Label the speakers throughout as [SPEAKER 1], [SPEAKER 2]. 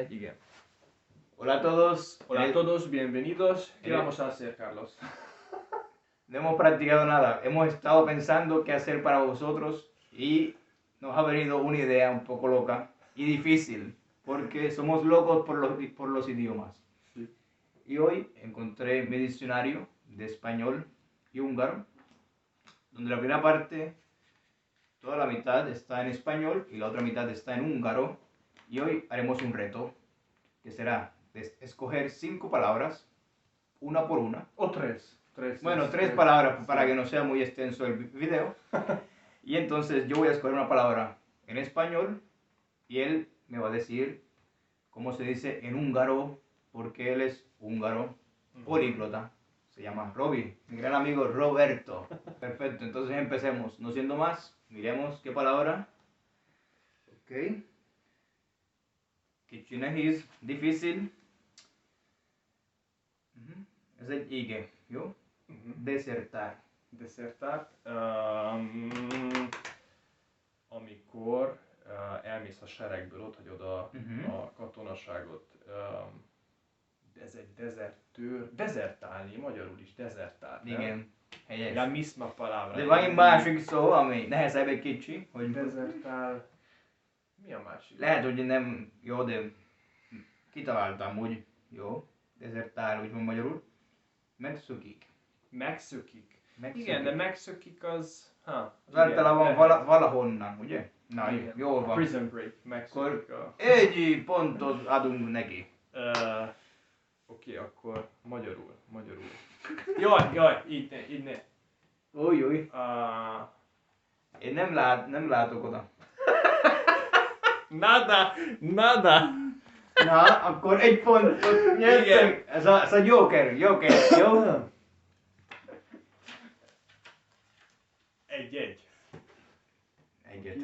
[SPEAKER 1] Igen.
[SPEAKER 2] Hola a todos.
[SPEAKER 1] Hola a todos, bienvenidos. ¿Qué
[SPEAKER 2] en el-
[SPEAKER 1] vamos a hacer, Carlos?
[SPEAKER 2] No hemos practicado nada. Hemos estado pensando qué hacer para vosotros y nos ha venido una idea un poco loca y difícil porque somos locos por los idiomas.
[SPEAKER 1] Sí.
[SPEAKER 2] Y hoy encontré mi diccionario de español y húngaro, donde la primera parte, toda la mitad está en español y la otra mitad está en húngaro. Y hoy haremos un reto que será escoger 5 palabras, una por una.
[SPEAKER 1] O tres.
[SPEAKER 2] Bueno,
[SPEAKER 1] es-
[SPEAKER 2] tres palabras para
[SPEAKER 1] sí.
[SPEAKER 2] que no sea muy extenso el video. Y entonces yo voy a escoger una palabra en español y él me va a decir cómo se dice en húngaro, porque él es húngaro, políglota. Se llama Robbie, mi gran amigo Roberto. Perfecto, entonces empecemos. No siendo más, miremos qué palabra. Ok. Kicsinek es difícil. Ez egy ége, jó? Desertar.
[SPEAKER 1] Desertát. Amikor elmész a seregből, ott hagyod a katonaságot. Ez egy dezertőr. Dezertálni, magyarul is dezertálni.
[SPEAKER 2] Igen, helyes.
[SPEAKER 1] La misma palabra.
[SPEAKER 2] De van egy másik szó, ami nehezebb egy kicsi, hogy
[SPEAKER 1] Dezertál. Mi a másik?
[SPEAKER 2] lehet, hogy nem jó, de kitaláltam úgy, jó, desertál, úgy van magyarul. Megszökik.
[SPEAKER 1] Megszökik.
[SPEAKER 2] Megszökik.
[SPEAKER 1] Igen, de megszökik az...
[SPEAKER 2] Az általában valahonnan, ugye? Na,
[SPEAKER 1] igen.
[SPEAKER 2] jól van.
[SPEAKER 1] Prison Break, megszökik a...
[SPEAKER 2] Egy pontot adunk neki.
[SPEAKER 1] Oké, akkor magyarul. Jaj, így ne.
[SPEAKER 2] Új. Én nem látok oda.
[SPEAKER 1] Nada!
[SPEAKER 2] Na, akkor egy pontot nyertünk. Ez a Joker, jó?
[SPEAKER 1] Egy.
[SPEAKER 2] Egyet.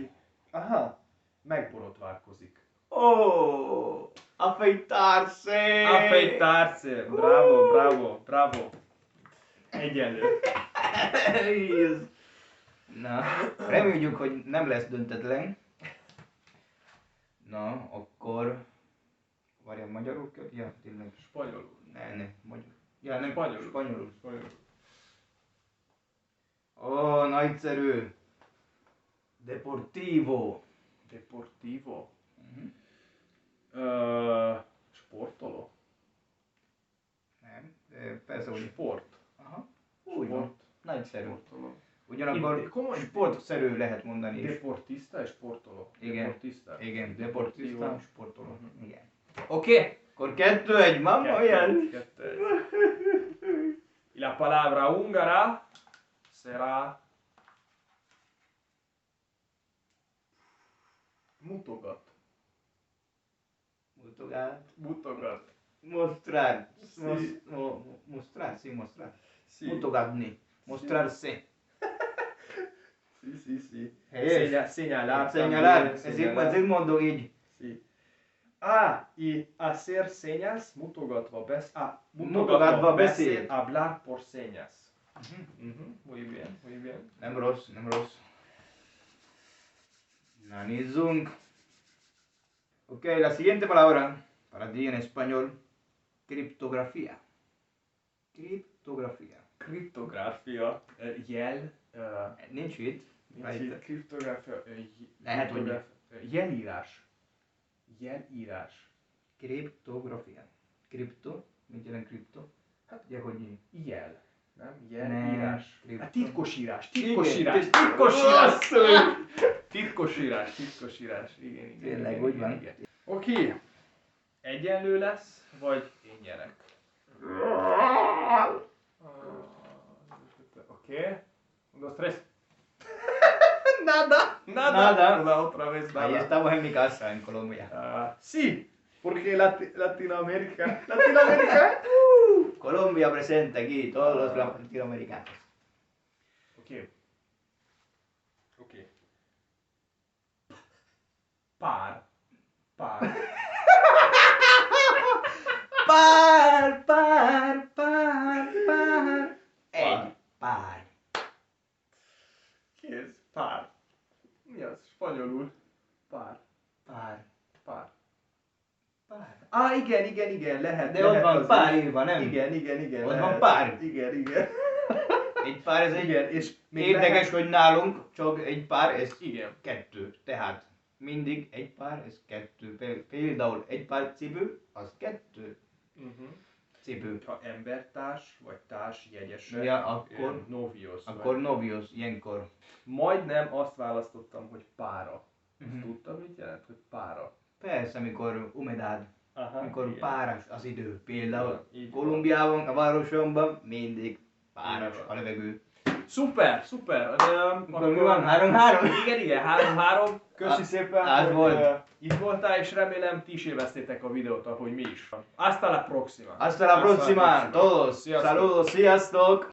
[SPEAKER 1] Aha, megborotválkozik.
[SPEAKER 2] Oh, affeitarse!
[SPEAKER 1] Affeitarse! Bravo. Egyenlő.
[SPEAKER 2] Na, reméljük, hogy nem lesz döntetlen. Na, akkor... Várjál, magyarul kell? Ja, tényleg.
[SPEAKER 1] Spanyolul.
[SPEAKER 2] Ne, magyar. Ja, nem,
[SPEAKER 1] Spanyolul.
[SPEAKER 2] Ó, nagyszerű. Deportivo.
[SPEAKER 1] Sportoló.
[SPEAKER 2] Nem, de persze, hogy...
[SPEAKER 1] Sport.
[SPEAKER 2] Aha, úgy van. Nagyszerű.
[SPEAKER 1] Sportoló.
[SPEAKER 2] Ugyanakkor
[SPEAKER 1] Komoly
[SPEAKER 2] sportszerű lehet mondani is.
[SPEAKER 1] Deportista és sportoló.
[SPEAKER 2] Igen.
[SPEAKER 1] Igen,
[SPEAKER 2] Deportista, sportoló.
[SPEAKER 1] Mhm.
[SPEAKER 2] Igen. Oké, akkor 2-1, mamma olyan.
[SPEAKER 1] Y la palabra húngara será mutogat. Mutogat.
[SPEAKER 2] Mostrar.
[SPEAKER 1] Sí.
[SPEAKER 2] Mostrar, sí, mostrar.
[SPEAKER 1] Sí.
[SPEAKER 2] Mutogatni. Mostrarse.
[SPEAKER 1] Sí.
[SPEAKER 2] Helyes.
[SPEAKER 1] Señalar.
[SPEAKER 2] Señalar.
[SPEAKER 1] también,
[SPEAKER 2] Ez így mondom így.
[SPEAKER 1] Sí. Y hacer señas mutogatva
[SPEAKER 2] Mutogatva beszél.
[SPEAKER 1] Hablar por señas. Muy bien.
[SPEAKER 2] Nem rossz. Na, nézzünk. Ok, la siguiente palabra para ti en español. Criptografía.
[SPEAKER 1] Kriptográfia, jel,
[SPEAKER 2] Nincs itt. Rajta.
[SPEAKER 1] kriptográfia,
[SPEAKER 2] Lehet, hogy
[SPEAKER 1] jelírás.
[SPEAKER 2] Kriptografia. Kripto. Mit jelent kripto? Hát ugye, hogy
[SPEAKER 1] Jel, nem?
[SPEAKER 2] Nem,
[SPEAKER 1] Jelírás.
[SPEAKER 2] kripto.
[SPEAKER 1] Hát titkosírás.
[SPEAKER 2] Igen.
[SPEAKER 1] Titkosírás. Igen.
[SPEAKER 2] Tényleg, úgy van.
[SPEAKER 1] Oké. Egyenlő lesz, vagy én nyerek? Oké. Un, dos, tres. Nada. Otra vez
[SPEAKER 2] Ahí
[SPEAKER 1] nada.
[SPEAKER 2] estamos en mi casa, en Colombia.
[SPEAKER 1] Sí, porque Latinoamérica.
[SPEAKER 2] Colombia presente aquí, todos los latinoamericanos.
[SPEAKER 1] Oké. Pár.
[SPEAKER 2] Egy pár.
[SPEAKER 1] Ki ez? Pár. Mi az? Spanyolul. Pár. Pár. Igen, lehet.
[SPEAKER 2] De ott
[SPEAKER 1] lehet
[SPEAKER 2] van
[SPEAKER 1] az
[SPEAKER 2] pár
[SPEAKER 1] is.
[SPEAKER 2] írva, nem?
[SPEAKER 1] Igen,
[SPEAKER 2] Ott
[SPEAKER 1] lehet.
[SPEAKER 2] van pár.
[SPEAKER 1] Igen.
[SPEAKER 2] Egy pár, ez egy
[SPEAKER 1] Igen, és még
[SPEAKER 2] érdekes,
[SPEAKER 1] lehet...
[SPEAKER 2] hogy nálunk csak egy pár, ez
[SPEAKER 1] Igen.
[SPEAKER 2] 2. Tehát mindig egy pár, ez 2. Például egy pár cipő, az 2 cipő.
[SPEAKER 1] Ha embertárs, vagy társ jegyese,
[SPEAKER 2] Ja, akkor-
[SPEAKER 1] novios.
[SPEAKER 2] Akkor novios, ilyenkor.
[SPEAKER 1] Majdnem azt választottam, hogy pára.
[SPEAKER 2] Mhm.
[SPEAKER 1] Tudtam, mit jelent, hogy pára?
[SPEAKER 2] Persze, amikor umedád,
[SPEAKER 1] Aha,
[SPEAKER 2] amikor
[SPEAKER 1] igen.
[SPEAKER 2] páras az idő. Például
[SPEAKER 1] Így van.
[SPEAKER 2] Kolumbiában, a városomban mindig páras
[SPEAKER 1] Így
[SPEAKER 2] a
[SPEAKER 1] van.
[SPEAKER 2] levegő.
[SPEAKER 1] Szuper!
[SPEAKER 2] Akkor mi van? 3-3?
[SPEAKER 1] Igen, 3-3. Köszi szépen,
[SPEAKER 2] az
[SPEAKER 1] hogy
[SPEAKER 2] volt.
[SPEAKER 1] itt voltál, és remélem ti is élveztétek a videót, ahogy mi is. Hasta la próxima!
[SPEAKER 2] Hasta la próxima, todos.
[SPEAKER 1] Sziasztok.
[SPEAKER 2] Saludos, sziasztok!